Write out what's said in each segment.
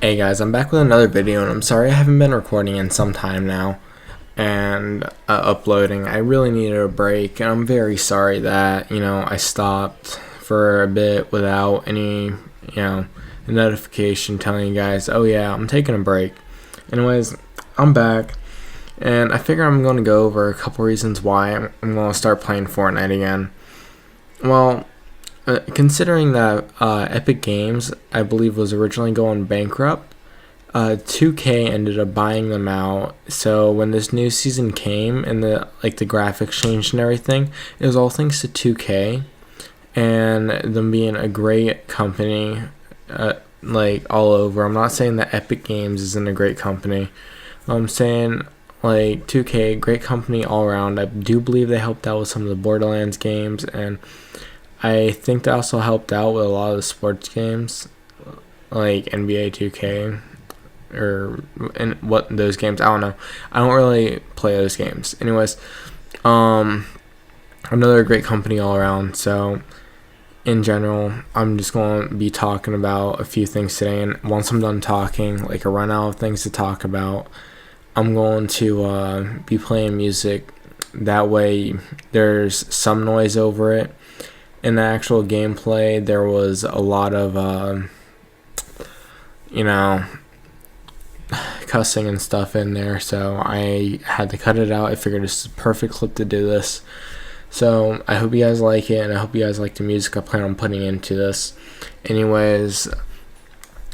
Hey guys, I'm back with another video, and I'm sorry I haven't been recording in some time now and uploading. I really needed a break, and I'm very sorry that, I stopped for a bit without any, notification telling you guys, oh yeah, I'm taking a break. Anyways, I'm back, and I figure I'm going to go over a couple reasons why I'm going to start playing Fortnite again. Well, considering that Epic Games, I believe, was originally going bankrupt, 2K ended up buying them out. So when this new season came and the graphics changed and everything, it was all thanks to 2K and them being a great company, all over. I'm not saying that Epic Games isn't a great company. I'm saying 2K, great company all around. I do believe they helped out with some of the Borderlands games, and I think they also helped out with a lot of the sports games, like NBA 2K, or and what those games. I don't know. I don't really play those games. Anyways, another great company all around. So, in general, I'm just going to be talking about a few things today. And once I'm done talking, a run out of things to talk about, I'm going to be playing music. That way, there's some noise over it. In the actual gameplay, there was a lot of, cussing and stuff in there, so I had to cut it out. I figured this is a perfect clip to do this. So I hope you guys like it, and I hope you guys like the music I plan on putting into this. Anyways,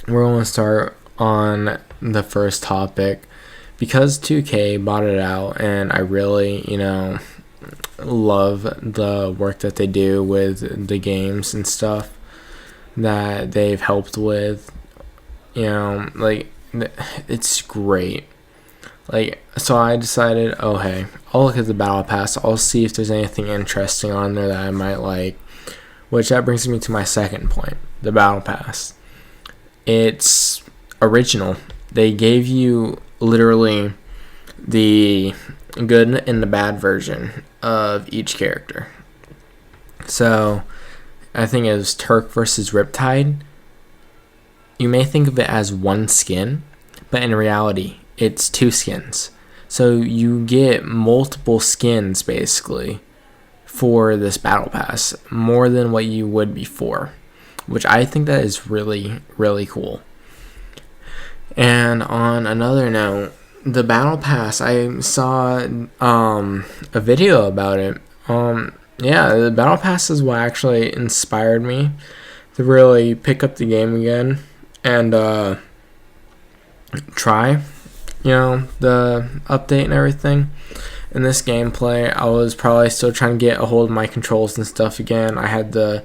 we're going to start on the first topic. Because 2K bought it out, and I really, love the work that they do with the games and stuff that they've helped with, it's great. So I decided, oh hey, I'll look at the battle pass, I'll see if there's anything interesting on there that I might like, which that brings me to my second point. The battle pass, it's original. They gave you literally the good and the bad version of each character. So I think it was Turk versus Riptide. You may think of it as one skin, but in reality it's two skins. So you get multiple skins basically for this battle pass, more than what you would before, which I think that is really, really cool. And on another note, the battle pass, I saw a video about it. The battle pass is what actually inspired me to really pick up the game again and try, the update and everything. In this gameplay, I was probably still trying to get a hold of my controls and stuff again. I had to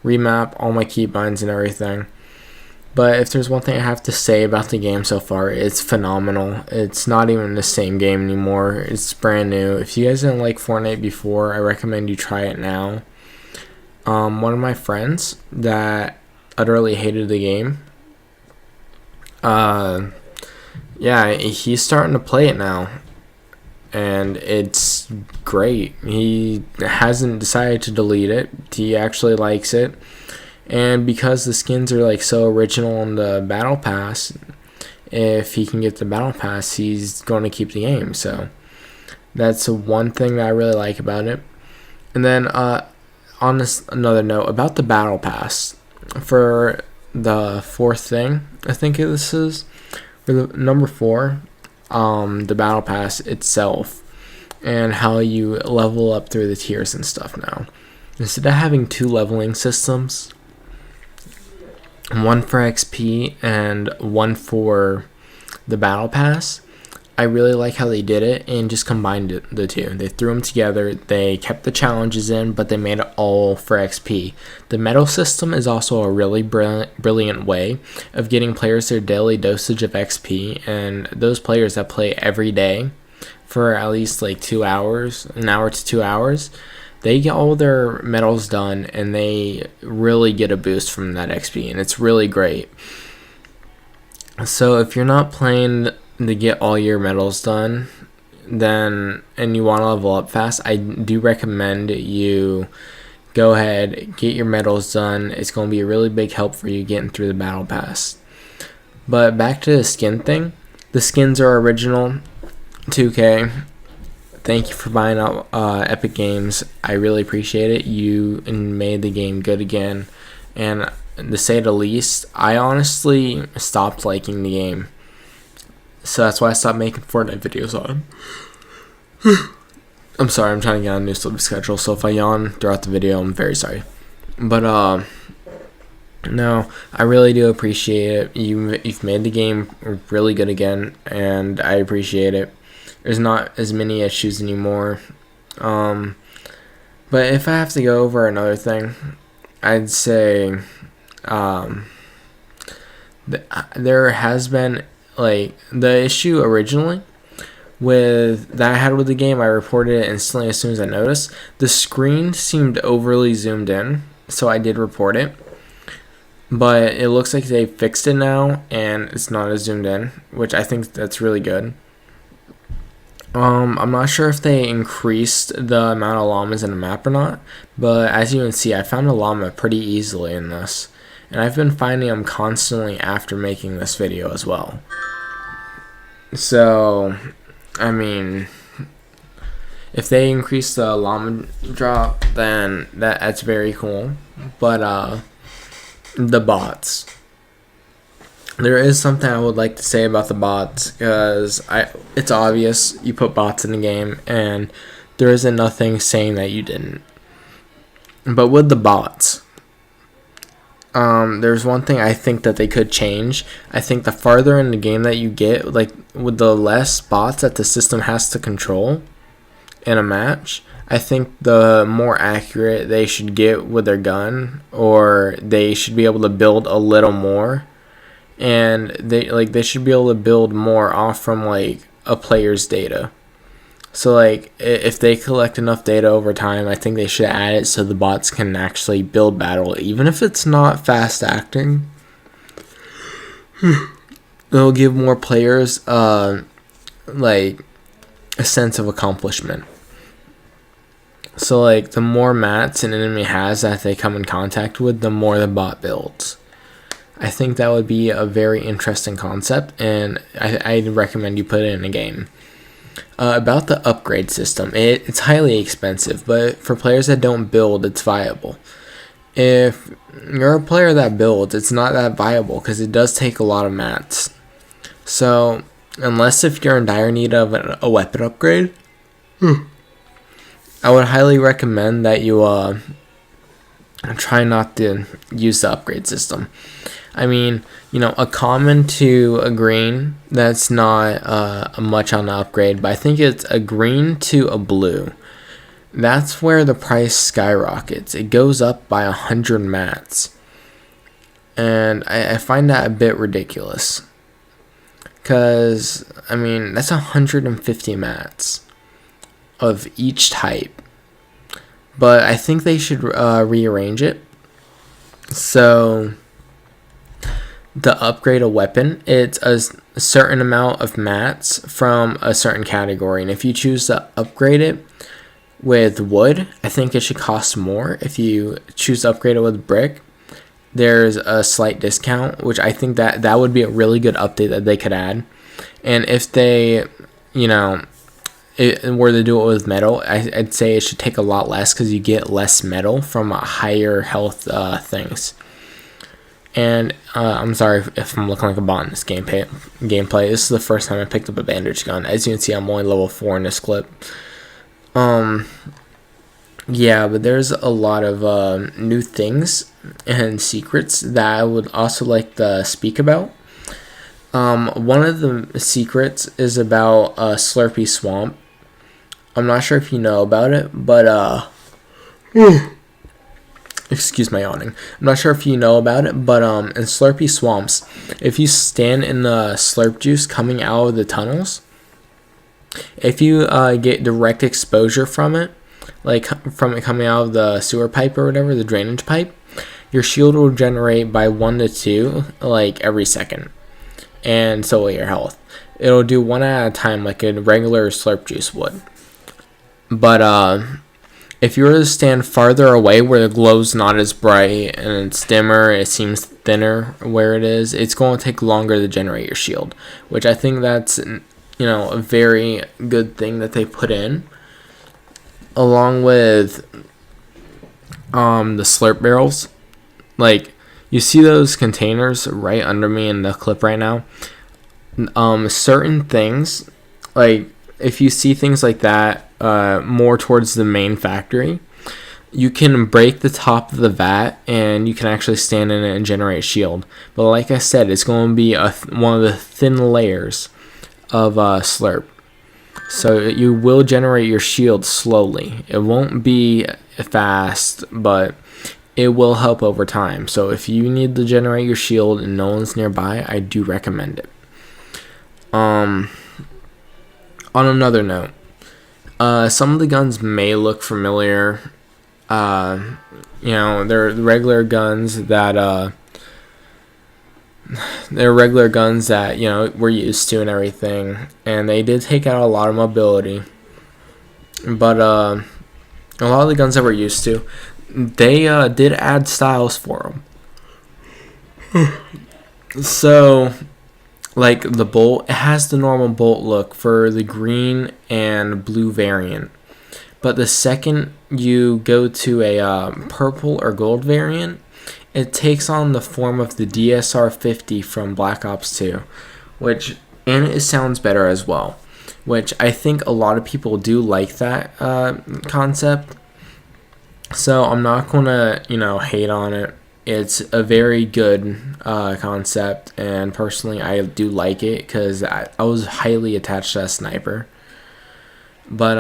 remap all my keybinds and everything. But if there's one thing I have to say about the game so far, it's phenomenal. It's not even the same game anymore. It's brand new. If you guys didn't like Fortnite before, I recommend you try it now. One of my friends that utterly hated the game, he's starting to play it now. And it's great. He hasn't decided to delete it. He actually likes it. And because the skins are so original in the battle pass, if he can get the battle pass, he's going to keep the game. So that's one thing that I really like about it. And then on another note about the battle pass, for the fourth thing, I think this is for the number 4, the battle pass itself and how you level up through the tiers and stuff now. Instead of having 2 leveling systems, one for XP and one for the battle pass, I really like how they did it and just combined the two. They threw them together. They kept the challenges in, but they made it all for XP. The medal system is also a really brilliant way of getting players their daily dosage of XP, and those players that play every day for at least 2 hours, an hour to 2 hours, they get all their medals done, and they really get a boost from that XP, and it's really great. So if you're not playing to get all your medals done, and you want to level up fast, I do recommend you go ahead, get your medals done. It's going to be a really big help for you getting through the battle pass. But back to the skin thing. The skins are original. 2K, thank you for buying out Epic Games. I really appreciate it. You made the game good again. And to say the least, I honestly stopped liking the game. So that's why I stopped making Fortnite videos on it. I'm sorry, I'm trying to get on a new sleep schedule. So if I yawn throughout the video, I'm very sorry. But no, I really do appreciate it. You've made the game really good again, and I appreciate it. There's not as many issues anymore. But if I have to go over another thing, I'd say there has been, like, the issue originally that I had with the game. I reported it instantly as soon as I noticed. The screen seemed overly zoomed in, so I did report it. But it looks like they fixed it now, and it's not as zoomed in, which I think that's really good. I'm not sure if they increased the amount of llamas in the map or not, but as you can see, I found a llama pretty easily in this, and I've been finding them constantly after making this video as well. So, I mean, if they increase the llama drop, then that's very cool. But the bots. There is something I would like to say about the bots, because it's obvious you put bots in the game, and there isn't nothing saying that you didn't. But with the bots, there's one thing I think that they could change. I think the farther in the game that you get, like with the less bots that the system has to control in a match, I think the more accurate they should get with their gun, or they should be able to build a little more. And they should be able to build more off from like a player's data. So like if they collect enough data over time, I think they should add it so the bots can actually build battle, even if it's not fast acting. It'll give more players like a sense of accomplishment. So like the more mats an enemy has that they come in contact with, the more the bot builds. I think that would be a very interesting concept, and I'd recommend you put it in a game. About the upgrade system, it's highly expensive, but for players that don't build, it's viable. If you're a player that builds, it's not that viable because it does take a lot of mats. So, unless if you're in dire need of a weapon upgrade, I would highly recommend that you try not to use the upgrade system. I mean, a common to a green, that's not much on the upgrade, but I think it's a green to a blue. That's where the price skyrockets. It goes up by 100 mats. And I find that a bit ridiculous. Because, I mean, that's 150 mats of each type. But I think they should rearrange it. So to upgrade a weapon, it's a certain amount of mats from a certain category. And if you choose to upgrade it with wood, I think it should cost more. If you choose to upgrade it with brick, there's a slight discount, which I think that would be a really good update that they could add. And if they, were to do it with metal, I'd say it should take a lot less because you get less metal from higher health things. And I'm sorry if I'm looking like a bot in this gameplay. This is the first time I picked up a bandage gun. As you can see, I'm only level 4 in this clip. Yeah, but there's a lot of new things and secrets that I would also like to speak about. One of the secrets is about Slurpy Swamp. I'm not sure if you know about it, but excuse my yawning. I'm not sure if you know about it, but in Slurpy Swamps, if you stand in the slurp juice coming out of the tunnels, if you get direct exposure from it, like from it coming out of the sewer pipe or whatever, the drainage pipe, your shield will regenerate by 1 to 2 like every second, and so will your health. It'll do one at a time like a regular slurp juice would. But if you were to stand farther away where the glow's not as bright and it's dimmer, it seems thinner where it is, it's going to take longer to generate your shield, which I think that's, a very good thing that they put in, along with the slurp barrels. Like, you see those containers right under me in the clip right now. Certain things, like if you see things like that more towards the main factory, you can break the top of the vat and you can actually stand in it and generate a shield. But like I said, it's going to be one of the thin layers of slurp. So you will generate your shield slowly. It won't be fast, but it will help over time. So if you need to generate your shield and no one's nearby, I do recommend it. On another note, some of the guns may look familiar. They're the regular guns that we're used to and everything, and they did take out a lot of mobility. But a lot of the guns that we're used to, they did add styles for them. So, like the bolt, it has the normal bolt look for the green and blue variant. But the second you go to a purple or gold variant, it takes on the form of the DSR-50 from Black Ops 2, and it sounds better as well, which I think a lot of people do like that concept. So I'm not gonna, hate on it. It's a very good concept, and personally I do like it because I was highly attached to that sniper. But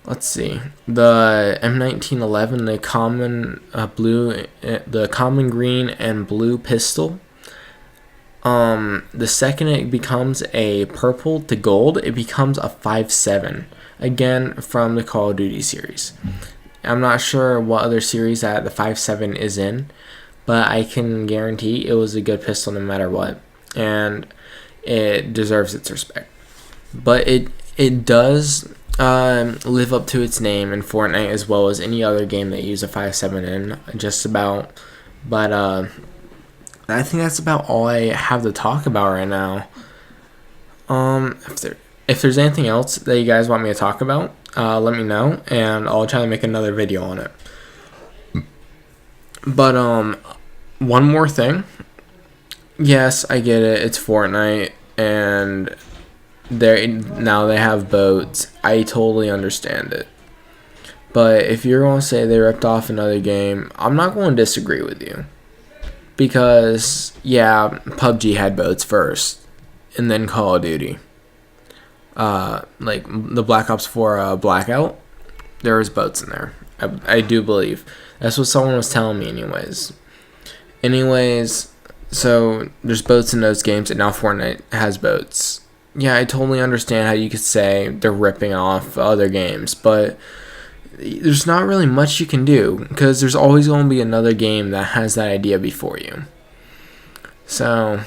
let's see, the M1911, the common blue, the common green and blue pistol. The second it becomes a purple to gold, it becomes a 5.7. Again, from the Call of Duty series. I'm not sure what other series that the 5.7 is in, but I can guarantee it was a good pistol no matter what, and it deserves its respect. But it does live up to its name in Fortnite as well as any other game that you use a 5.7 in, just about. But I think that's about all I have to talk about right now. If there's anything else that you guys want me to talk about, let me know, and I'll try to make another video on it. But one more thing. Yes, I get it. It's Fortnite, and now they have boats. I totally understand it. But if you're going to say they ripped off another game, I'm not going to disagree with you. Because, yeah, PUBG had boats first, and then Call of Duty. Like the Black Ops 4 Blackout, there was boats in there. I do believe. That's what someone was telling me anyways. So there's boats in those games, and now Fortnite has boats. Yeah, I totally understand how you could say they're ripping off other games, but there's not really much you can do, because there's always going to be another game that has that idea before you. So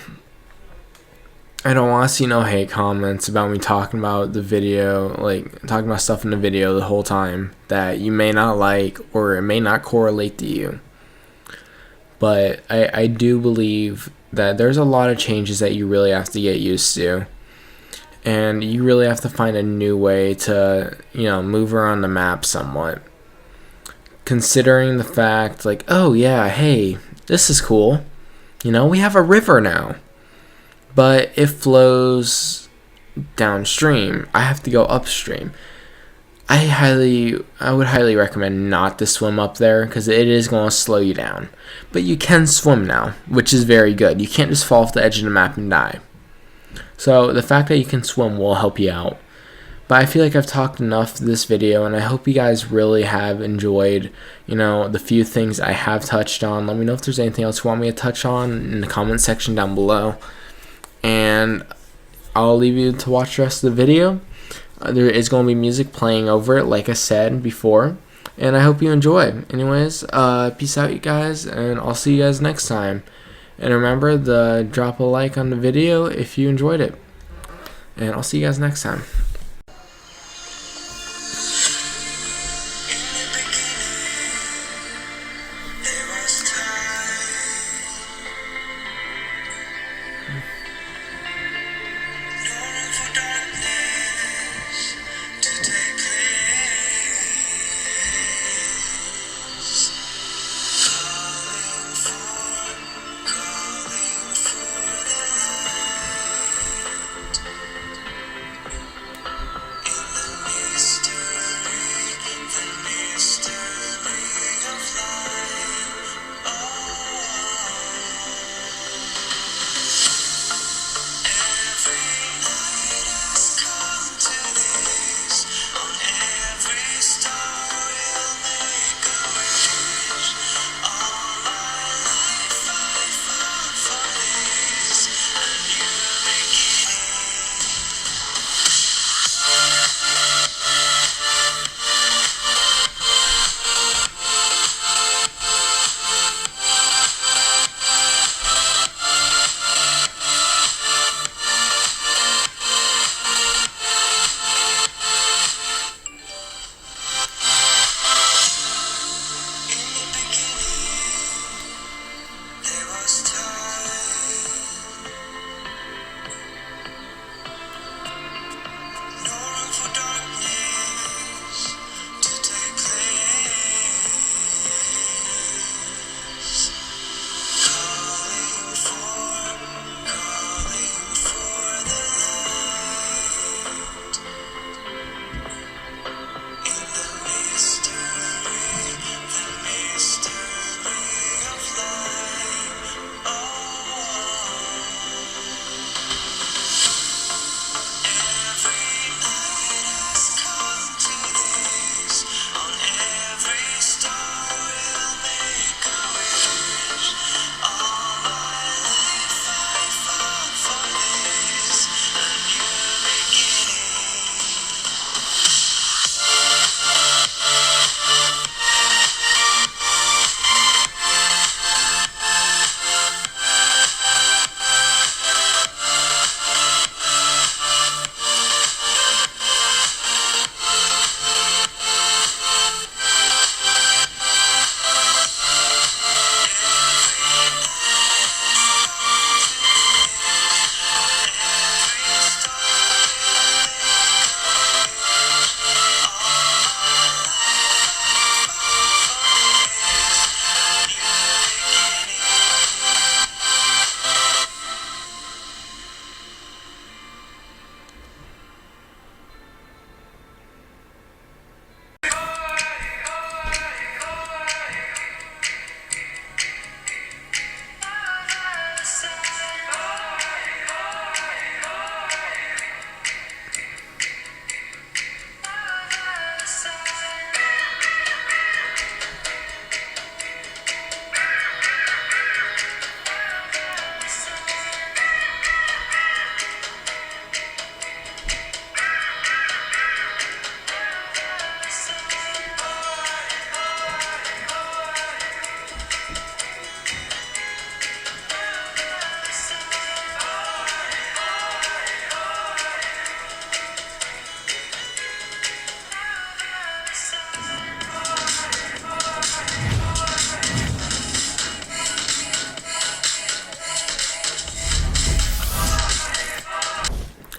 I don't want to see no hate comments about me talking about the video, like talking about stuff in the video the whole time that you may not like or it may not correlate to you. But I do believe that there's a lot of changes that you really have to get used to. And you really have to find a new way to, move around the map somewhat. Considering the fact, like, oh yeah, hey, this is cool. We have a river now. But it flows downstream. I have to go upstream. I would highly recommend not to swim up there, because it is going to slow you down. But you can swim now, which is very good. You can't just fall off the edge of the map and die. So the fact that you can swim will help you out. But I feel like I've talked enough this video, and I hope you guys really have enjoyed, the few things I have touched on. Let me know if there's anything else you want me to touch on in the comment section down below. And I'll leave you to watch the rest of the video. There is going to be music playing over it, like I said before. And I hope you enjoy. Anyways, peace out, you guys, and I'll see you guys next time. And remember to drop a like on the video if you enjoyed it. And I'll see you guys next time.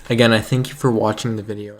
Again, I thank you for watching the video.